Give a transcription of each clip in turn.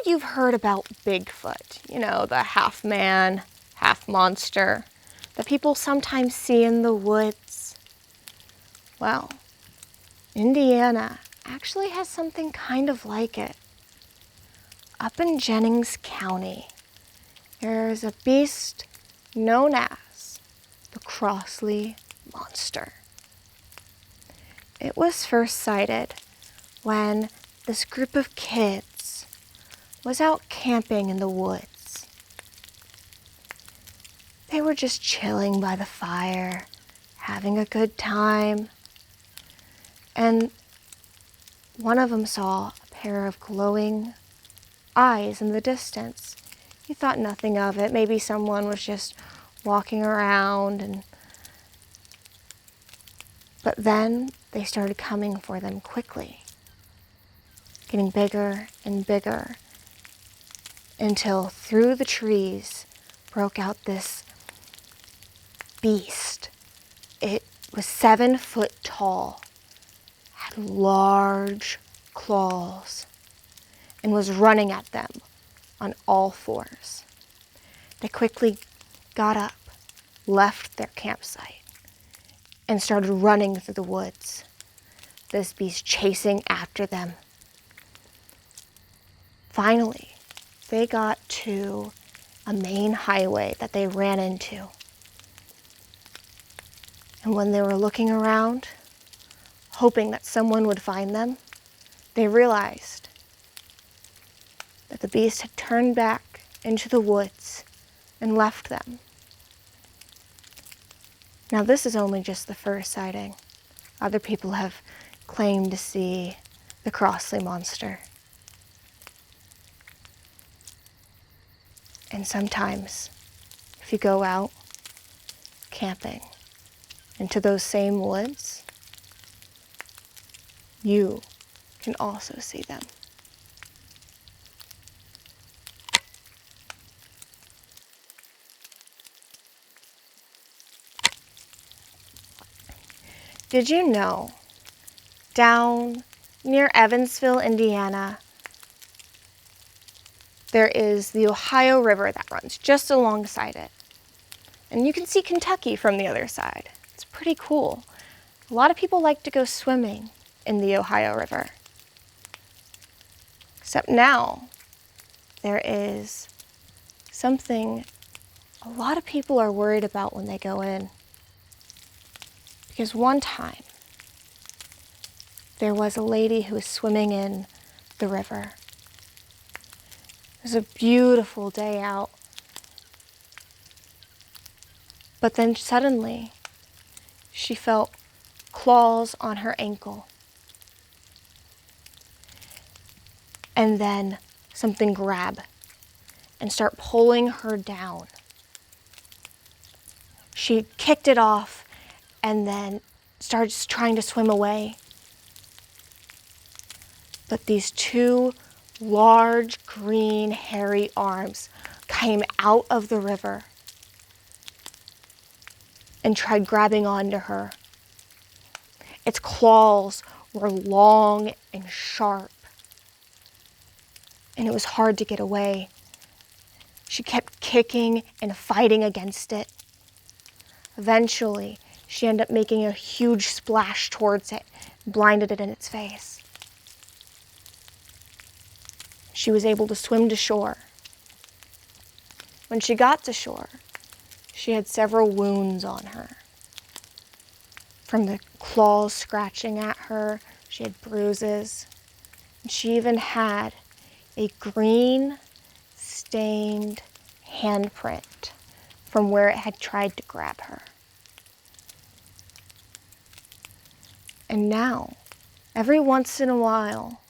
you've heard about Bigfoot, the half man, half monster that people sometimes see in the woods. Well, Indiana actually has something kind of like it. Up in Jennings County, there's a beast known as the Crossley Monster. It was first sighted when this group of kids was out camping in the woods. They were just chilling by the fire, having a good time. And one of them saw a pair of glowing eyes in the distance. He thought nothing of it. Maybe someone was just walking around. But then they started coming for them quickly, getting bigger and bigger, until through the trees broke out this beast. It was 7 foot tall, had large claws, and was running at them on all fours. They quickly got up, left their campsite, and started running through the woods, this beast chasing after them. Finally, they got to a main highway that they ran into. And when they were looking around, hoping that someone would find them, they realized that the beast had turned back into the woods and left them. Now, this is only just the first sighting. Other people have claimed to see the Crossley Monster. And sometimes, if you go out camping into those same woods, you can also see them. Did you know, down near Evansville, Indiana, there is the Ohio River that runs just alongside it. And you can see Kentucky from the other side. It's pretty cool. A lot of people like to go swimming in the Ohio River. Except now, there is something a lot of people are worried about when they go in. Because one time, there was a lady who was swimming in the river. It was a beautiful day out. But then suddenly, she felt claws on her ankle. And then something grab and start pulling her down. She kicked it off and then started trying to swim away. But these 2 large, green, hairy arms came out of the river and tried grabbing onto her. Its claws were long and sharp, and it was hard to get away. She kept kicking and fighting against it. Eventually, she ended up making a huge splash towards it, blinded it in its face. She was able to swim to shore. When she got to shore, she had several wounds on her. From the claws scratching at her, she had bruises. And she even had a green stained handprint from where it had tried to grab her. And now, every once in a while,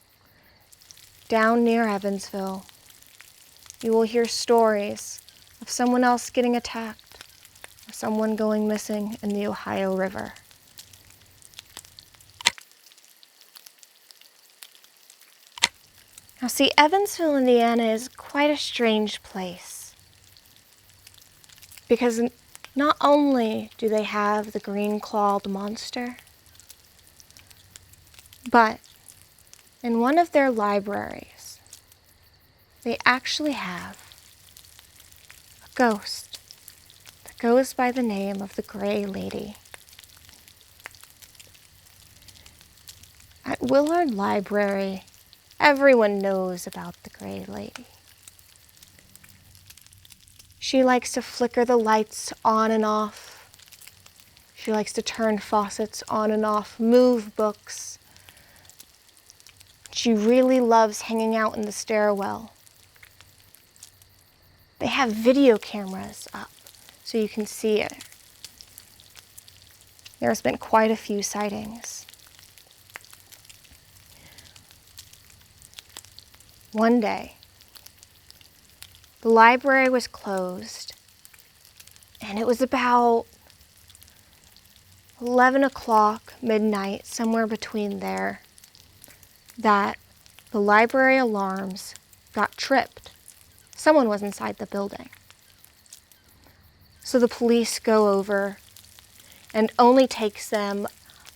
down near Evansville, you will hear stories of someone else getting attacked or someone going missing in the Ohio River. Now see, Evansville, Indiana is quite a strange place because not only do they have the green-clawed monster, but in one of their libraries, they actually have a ghost that goes by the name of the Gray Lady. At Willard Library, everyone knows about the Gray Lady. She likes to flicker the lights on and off. She likes to turn faucets on and off, move books. She really loves hanging out in the stairwell. They have video cameras up so you can see it. There's been quite a few sightings. One day, the library was closed, and it was about 11 o'clock, midnight, somewhere between there, that the library alarms got tripped. Someone was inside the building. So the police go over, and only takes them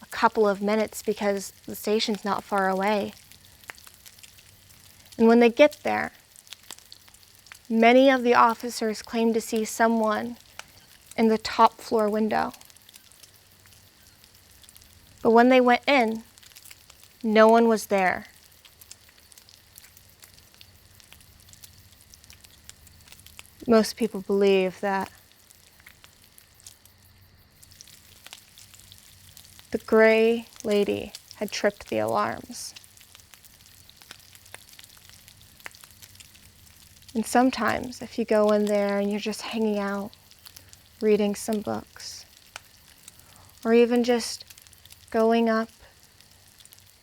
a couple of minutes because the station's not far away. And when they get there, many of the officers claim to see someone in the top floor window. But when they went in, no one was there. Most people believe that the Gray Lady had tripped the alarms. And sometimes, if you go in there and you're just hanging out, reading some books, or even just going up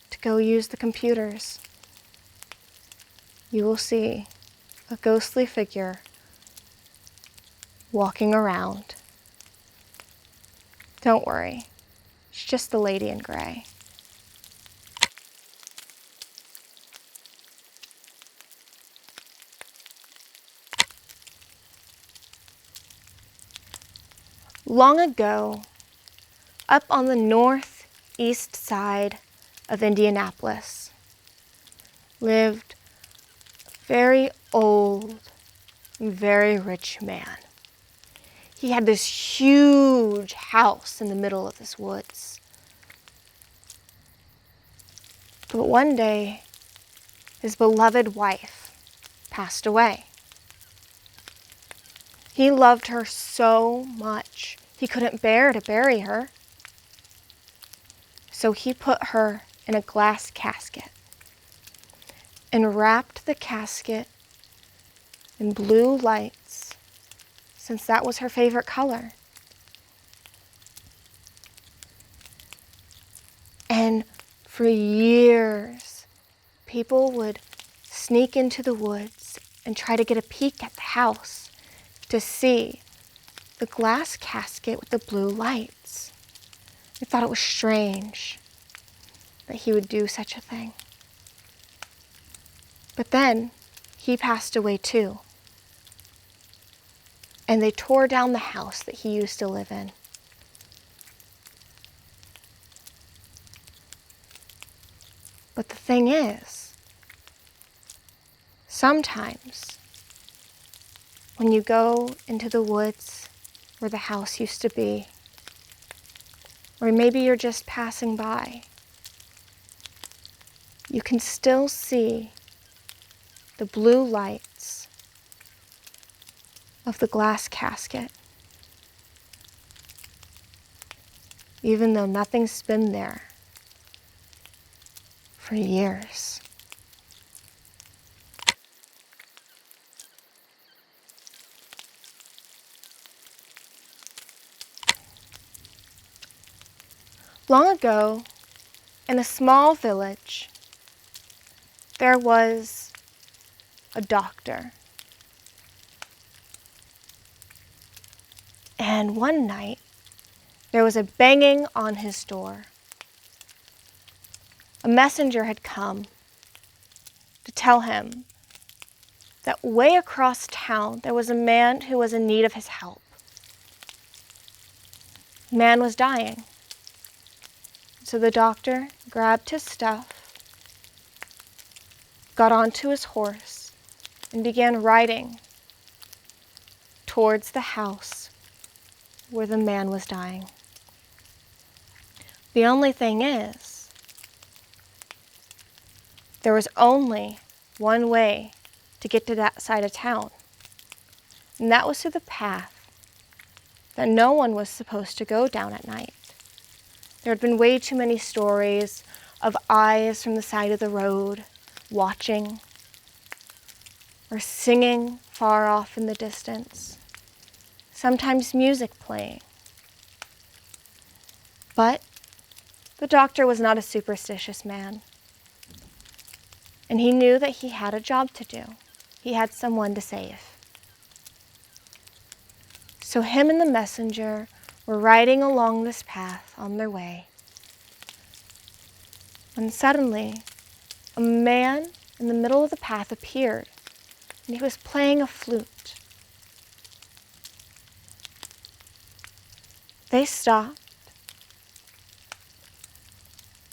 to go use the computers, you will see a ghostly figure walking around. Don't worry, it's just the lady in gray. Long ago, up on the northeast side of Indianapolis, lived a very old and very rich man. He had this huge house in the middle of this woods. But one day, his beloved wife passed away. He loved her so much, he couldn't bear to bury her. So he put her in a glass casket and wrapped the casket in blue lights, since that was her favorite color. And for years, people would sneak into the woods and try to get a peek at the house to see the glass casket with the blue lights. They thought it was strange that he would do such a thing. But then he passed away too. And they tore down the house that he used to live in. But the thing is, sometimes when you go into the woods where the house used to be, or maybe you're just passing by, you can still see the blue lights of the glass casket, even though nothing's been there for years. Long ago, in a small village, there was a doctor. And one night, there was a banging on his door. A messenger had come to tell him that way across town, there was a man who was in need of his help. The man was dying. So the doctor grabbed his stuff, got onto his horse, and began riding towards the house where the man was dying. The only thing is, there was only one way to get to that side of town, and that was through the path that no one was supposed to go down at night. There had been way too many stories of eyes from the side of the road watching or singing far off in the distance, sometimes music playing. But the doctor was not a superstitious man, and he knew that he had a job to do. He had someone to save. So him and the messenger were riding along this path on their way, when suddenly a man in the middle of the path appeared, and he was playing a flute. They stopped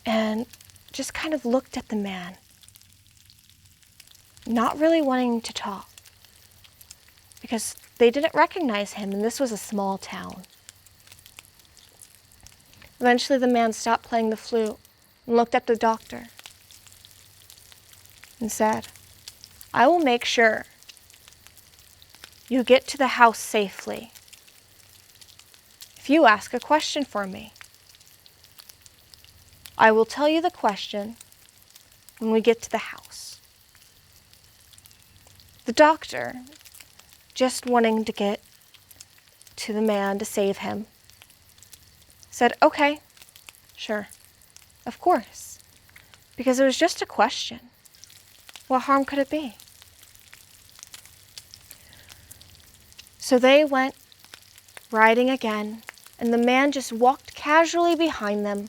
and just kind of looked at the man, not really wanting to talk, because they didn't recognize him, and this was a small town. Eventually the man stopped playing the flute and looked at the doctor and said, "I will make sure you get to the house safely if you ask a question for me. I will tell you the question when we get to the house." The doctor, just wanting to get to the man to save him, said, "Okay, sure, of course," because it was just a question. What harm could it be? So they went riding again, and the man just walked casually behind them,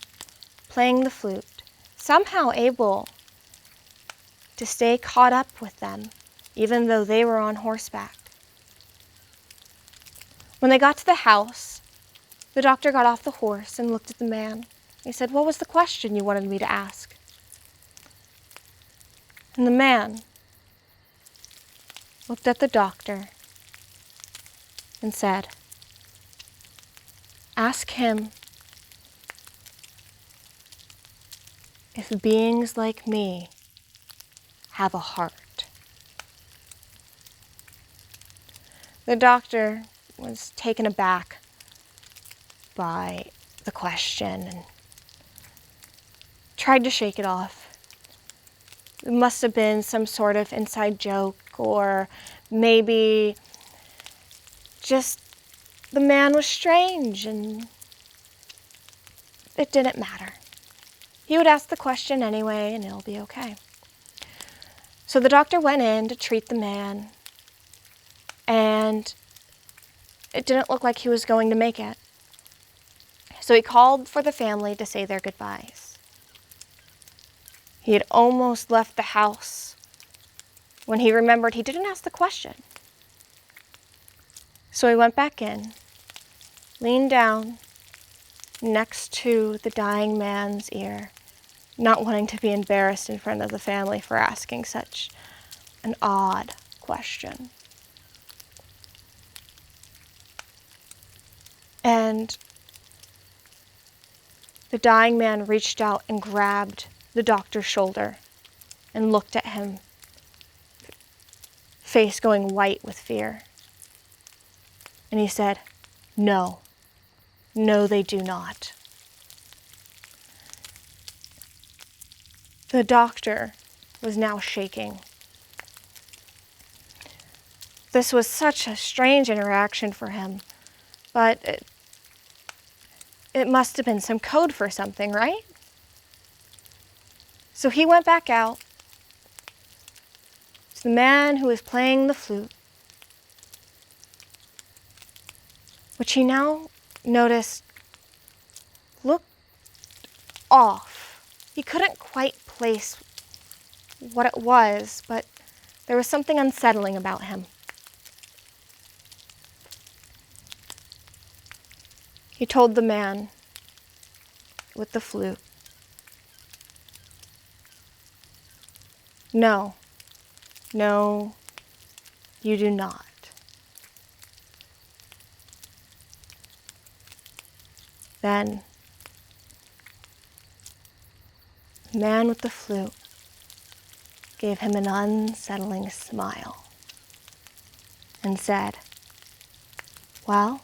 playing the flute, somehow able to stay caught up with them, even though they were on horseback. When they got to the house, the doctor got off the horse and looked at the man. He said, "What was the question you wanted me to ask?" And the man looked at the doctor and said, "Ask him if beings like me have a heart." The doctor was taken aback by the question and tried to shake it off. It must have been some sort of inside joke, or maybe just the man was strange and it didn't matter. He would ask the question anyway and it'll be okay. So the doctor went in to treat the man, and it didn't look like he was going to make it. So he called for the family to say their goodbyes. He had almost left the house when he remembered he didn't ask the question. So he went back in, leaned down next to the dying man's ear, not wanting to be embarrassed in front of the family for asking such an odd question. And the dying man reached out and grabbed the doctor's shoulder and looked at him, face going white with fear. And he said, "No, no, they do not." The doctor was now shaking. This was such a strange interaction for him, but it must have been some code for something, right? So he went back out to the man who was playing the flute, which he now noticed looked off. He couldn't quite place what it was, but there was something unsettling about him. He told the man with the flute, "No, no, you do not. Then, the man with the flute gave him an unsettling smile and said, "Well,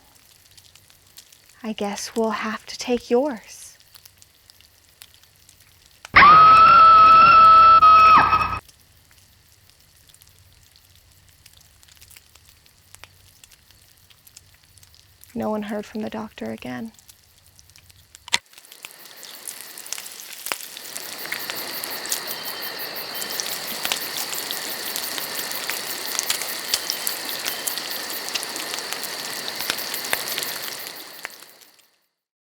I guess we'll have to take yours." No one heard from the doctor again.